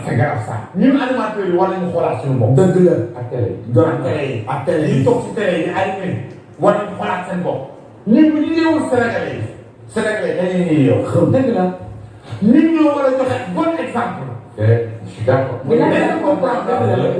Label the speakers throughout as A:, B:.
A: c'est grave ça ñun animateurs yi war nañu xoolaat suñu bopp. dëgg la ak télé yi. ak télé yi toog ci télé yi animé war nañu xoolaat seen bopp. ñun bu ñu yeewul Sénégalais yi. Sénégalais dañuy ñuy yow. dëgg la ñun ñoo war a joxe bon exemple. d'accord.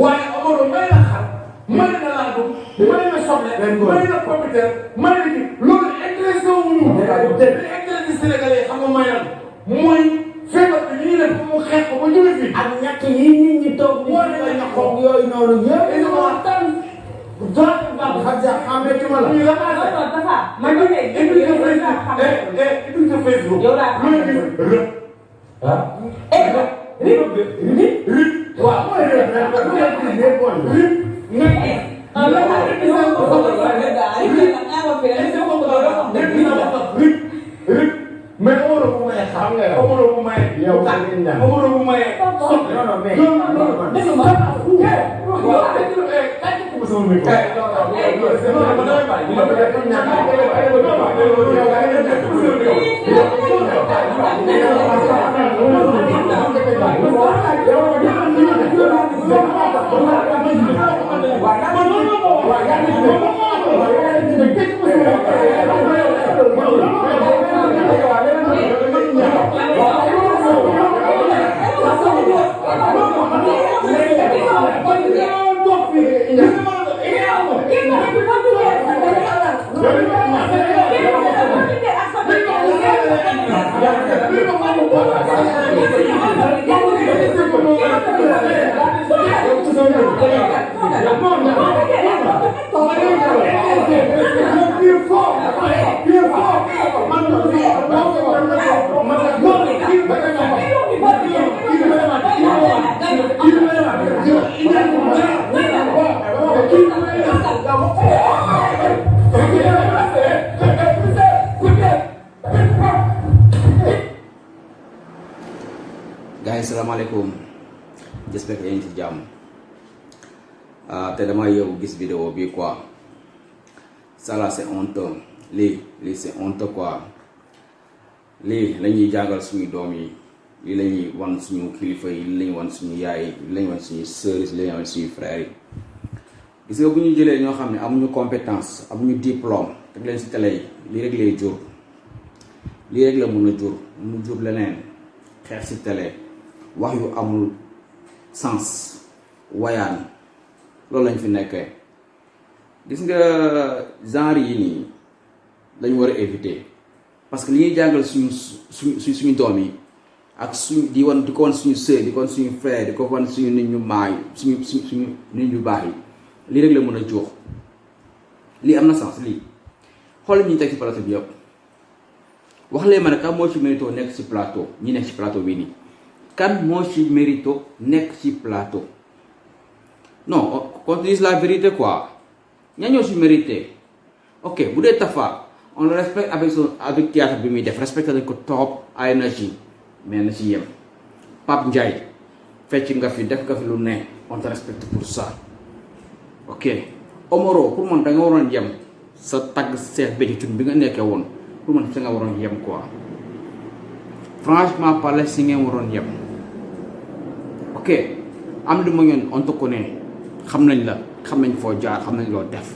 A: waaye Omaro may na xar. may na laadu. may na soble. may na pompiteur. may na kii loolu intéressé wu ñu. intéressé Sénégalais yi xam nga may na mooy. feebar bi ñu def mu xeex ko ba jóge fi. ak ñàkk yi nit ñi toog di ko yooyu noonu yëpp. dañu ko waxtaan. ñu la man ñu ne indi sa Facebook. yow laa xam ne rëb. ah. rëb. waaw mooy rëb. mais Omaro bu maye xam nga yow Omaro bu maye. yow Omaro bu maye. sotti non non mais. dégg nga
B: guys, salaamaaleykum. J'espère que yéen ci jàmm. te dama yeewu gis vidéo bi quoi. Ça là c'est honteux. lii c'est honteux quoi. lii la ñuy jàngal suñu doom yi. lii la ñuy wan suñu kilifa yi lii la ñuy wan suñu yaay yi lii la ñuy wan suñu sœurs yi lii la ñuy wan suñu frères yi. gis nga bu ñu jëlee ñoo xam ne amuñu compétence amuñu diplôme teg leen si télé yi lii rek lay jur. lii rek la mun a jur mun a jur leneen xeex si télé wax yu amul sens wayaan loolu lañ fi nekkee. gis nga genre yi nii lañu war a éviter parce que li ñuy jàngal suñu doom yi ak suñu di ko wan suñu sœur di ko wan suñu frère di ko wan suñu nit ñu maay suñu nit ñu baax yi lii rek la mën a jox. lii am na sens lii xool ñu teg ci plateau bi yëpp wax leen ma ne kan moo ci mérito nekk ci plateau ñi nekk ci plateau bii nii kan moo ci mérito nekk ci plateau non qu'on dise la vérité quoi ña ñoo ci mérité. ok bu dee Tafa on le respecte avec théâtre bi muy def respecté nañ ko trop ay na ci mais na ci yem. Pape Ndiaye fecc nga fi def nga fi lu ne on te respecte pour ça. ok Omaro pour man da nga waroon yem sa tagg Cheikh Béthio Thioune bi nga nekkee woon pour man sa nga waroon yem quoi franchement parler si ngeen waroon yem. ok am lu ma ñoon on te connaît xam nañ la xam nañ foo jaar xam nañ loo def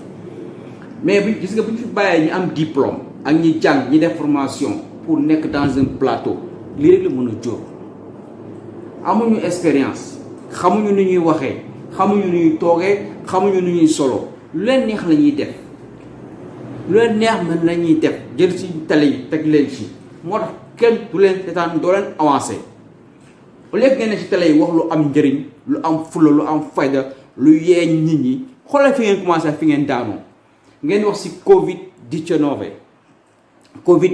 B: mais bu gis nga bu ñu fi bàyyee ñi am diplôme ak ñi jàng ñi def formation pour nekk dans un plateau lii rek la mën a jóg. amuñu expérience xamuñu ni ñuy waxee xamuñu ni ñuy toogee xamuñu ni ñuy solo lu leen neex la ñuy def lu leen neex man la ñuy def jël ci télé yi teg leen ci moo tax kenn du leen seetaan doo leen avancé au lieu ngeen ne ci télé yi wax lu am njëriñ lu am fula lu am fayda lu yee nit ñi xoolal fi ngeen commencé fi ngeen daanoo ngeen wax ci Covid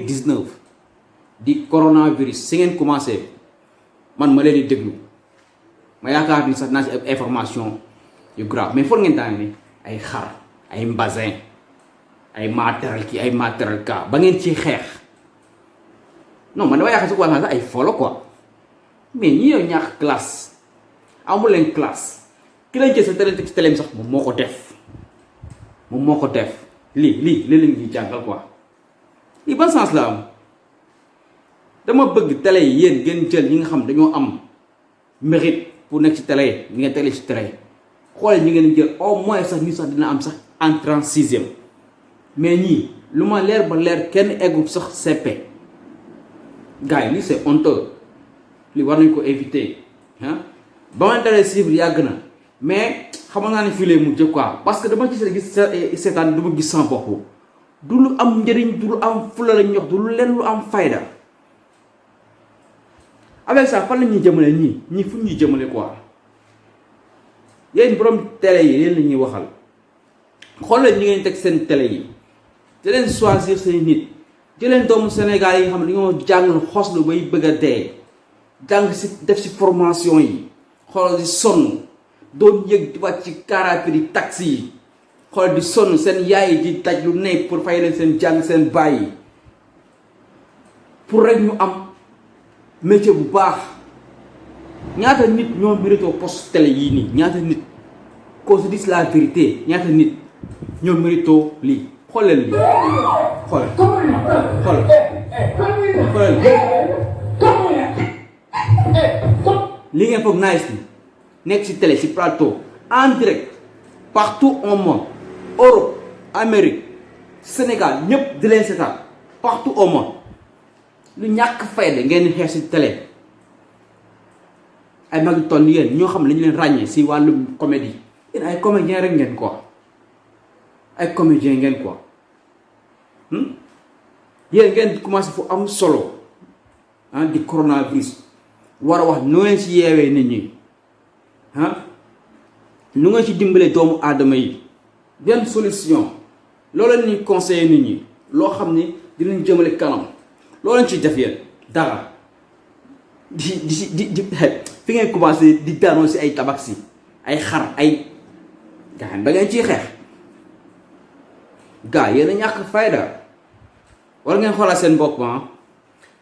B: 19 di coronavirus si ngeen commencé man ma leen di déglu ma yaakaar ni sax naa ci information yu grave mais foog ngeen daan ne ay xar ay mbasin ay matériel kii ay matériel ka ba ngeen ci xeex non man dama yaakaar si quoi sax ay folo quoi mais ñi yow ñàkk classe amul leen classe ki lañ jël sa télé ci télé sax moom moo ko def lii la ñuy jàngal quoi lii ban sens la am dama bëgg télé yi yéen ngeen jël ñi nga xam dañoo am mérite pour nekk ci télé ñi ngeen télé ci télé xoole ñi ngeen jël au moins sax ñu sax dina am sax entrée en sixième mais ñii lu ma leer ba leer kenn eggul sax CP gars yi lii c'est honteux li war nañ ko éviter ah ba ma dalee suivre yàgg na mais xamal naa ne fii lay mujj quoi parce que dama gis seetaan du ma gis sama bopp du lu am njëriñ du lu am fula la ñox du lu leen lu am fayda avec ça fan la ñuy jëmale ñii fu ñuy jëmale quoi yéen borom télé yi yéen la ñuy waxal xoolal ñi ngeen teg seen télé yi di leen choisir seen nit di leen doomu Sénégal yi nga xam ne dañoo jàng xoslu bay bëgg a dee jàng si def si formation yi xoolal di sonn doon yëg di wàcc ci car rapide yi taxi yi xoolal di sonn seen yaay yi di daj lu ne pour fay leen seen jàng seen baay yi pour rek ñu am métier bu baax ñaata nit ñoo mérito poste télé yii nii ñaata nit qu'on se dise la vérité ñaata nit ñoo mérito lii xoolal lii xoolal li ngeen foog nice ni nekk ci télé ci plateau en direct partout au monde Europe Amérique Sénégal ñëpp di leen seetaan partout au monde lu ñàkk fayda ngeen di xeex ci télé ay mag yu toll ni yéen ñoo xam ne lañu leen ràññee ci wàllum comédie yéen ay comédien rek ngeen quoi ay comédien ngeen quoi yéen ngeen commencé fu am solo ah di coronavirus war a wax nu ngeen ci yeewee nit ñi ah nu ngeen ci dimbalee doomu aadama yi benn solution loo leen ni conseiller nit ñi loo xam ni dinañ jëmale kanam loo leen ci def yéen dara di fi ngeen commencé di daanoo si ay tabax si ay xar ay gaa da ngeen ciy xeex gaa yéen a ñàkk fayda war ngeen xoolaat seen bopp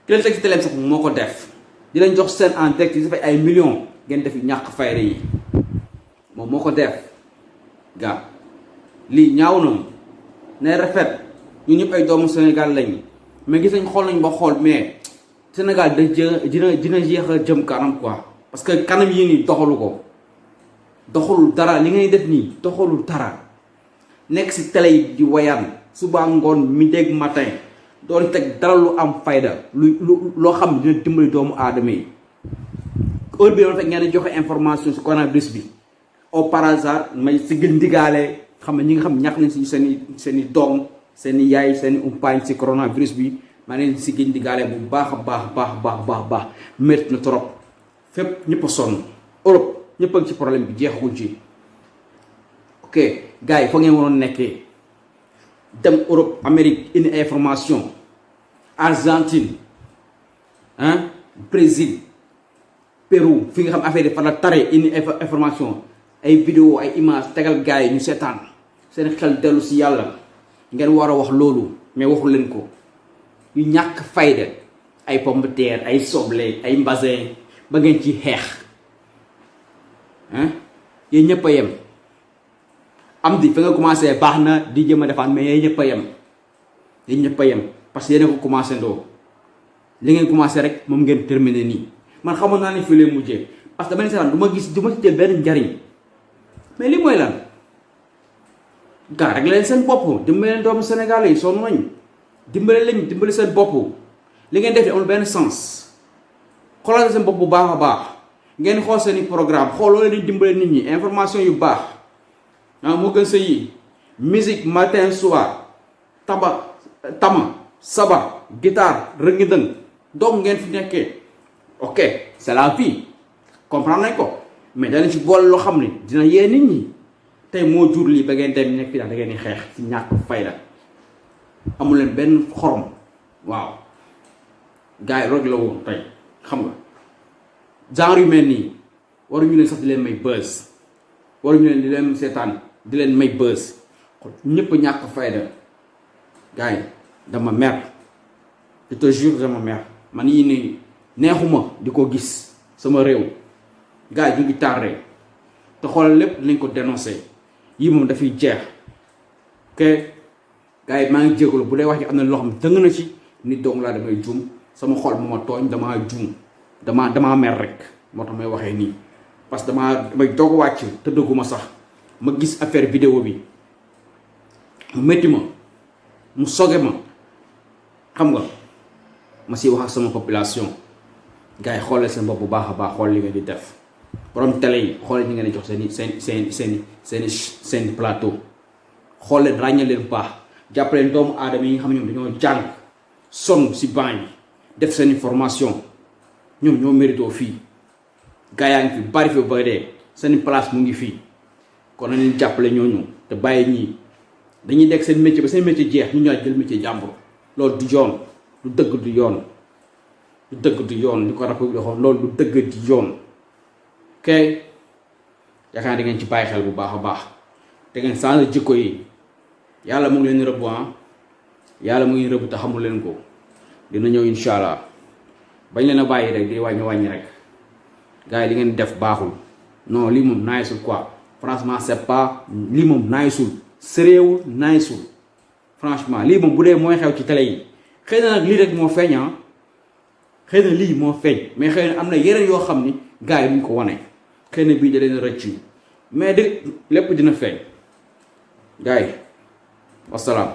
B: ki leen teg si télé sax moo ko def di leen jox seen en direct yi dafay ay millions ngeen def ñàkk fayda yi moom moo ko def gaa lii ñaaw na ne rafet ñu ñëpp ay doomu Sénégal lañ mais gis nañ xool nañ ba xool mais Sénégal dina yéex a jëm kanam quoi parce que kanam yi nii doxalu ko doxalul dara li ngay def nii doxalul dara nekk si télé yi di wayaan suba ngoon midi ak matin doon teg dara lu am fayda loo xam dina dimbali doomu aadama yi heure bi doon fekk ngeen di joxe information si coronavirus bi au par hasard may si gën ndigaale xam ne ñi nga xam ñàkk nañ si seen i doom seen i yaay seen i umpaañ si coronavirus bi maa leen si gën ndigaale bu baax a baax métti na trop fépp ñëpp a sonn Europe ñëpp a ngi ci problème bi jeexaguñ ci ok gars yi fa ngeen waroon nekkee dem Europe Amérique indi information Argentine Brésil Pérou fi nga xam affaire yi fa la tare indi information ay vidéo ay image tegal gars yi ñu seetaan seen xel dellu si yàlla ngeen war a wax loolu mais waxu leen ko yu ñàkk fayda ay pomme de terre ay soble ay mbasin ba ngeen ci xeex yéen ñëpp a yem am di fa nga commencé baax na di jëm a defaan mais yéen ñëpp a yem yéen ñëpp a yem parce que yéen a ko commencé ndoo li ngeen commencé rek moom ngeen terminé nii man xamoon naa ne fii lay mujjee parce que dama ne seetaan du ma ci jël benn njariñ mais li mooy lan gaa rek leen seen bopp dimbale leen doomu Sénégal yi sonn nañ dimbale seen bopp li ngeen def di amul benn sens xoolal seen bopp bu baax a baax ngeen xool seen i programme xool loolu di dimbale nit ñi information yu baax moo gën sa yi musique matin soir tama sabar guitare rëngi-dëng donc ngeen fi nekkee ok c'est la vie comprendre nañ ko mais danañ ci boole loo xam ne dina yee nit ñi tey moo jur lii ba ngeen dem nekk fi daal da ngeen di xeex ci ñàkk fayda amul leen benn xorom waaw gars yi rog la woon tey xam nga genre yu mel nii waruñu leen sax di leen may buzz waruñu leen di leen seetaan di leen may buzz ñëpp ñàkk fayda gars yi dama mer je te jure dama mer man yii nii neexuma di ko gis sama réew gars yi ñu ngi tardé te xoolal lépp dinañ ko dénoncé yii moom dafay jeex ok gars yi maa ngi jégalu bu dee wax ji am na loo xam ne dëng na ci nit dong laa damay juum sama xol moo ma tooñ damaa juum damaa mer rek moo tax may waxee nii parce que damay doog wàcc te dëgguma sax ma gis affaire vidéo bi mu métti ma mu soge ma xam nga ma si wax ak sama population gars yi xoolal seen bopp bu baax a baax xool li nga di def borom télé yi xoolal ñi ngeen di jox seen plateau xool leen ràññee leen bu baax jàppaleen doomu aadama yi nga xam ne ñoom dañoo jàng sonn si banc yi def seen formation ñoom ñoo mérito fii gars yaa ngi fi bari fi ba dee seen place mu ngi fii kon nañ leen jàppale ñooñu te bàyyi ñii dañuy nekk seen métier ba seen métier jeex ñu ñëwaat jël métier jàmbur loolu du yoon du dëgg du yoon du dëgg du yoon li ko rapport bi waxoon loolu du dëgg du yoon ok yaakaar da ngeen ci bàyyi xel bu baax a baax te ngeen changé jikko yi yàlla mu ngi leen rëbb yàlla mu ngi rëbb te xamul leen ko dina ñëw incha allah bañ leen a bàyyi rek di wàññi rek gars yi li ngeen def baaxul non lii moom naayisul quoi franchement c'est pas lii moom naayisul sérieux naayisul franchement lii moom bu dee mooy xew ci télé yi xëy na nag lii rek moo feeñ xëy na lii moo feeñ mais xëy na am na yeneen yoo xam ni gars yi duñ ko wane xëy na bii da leen rëcc mais de lépp dina feeñ gars yi wasalaam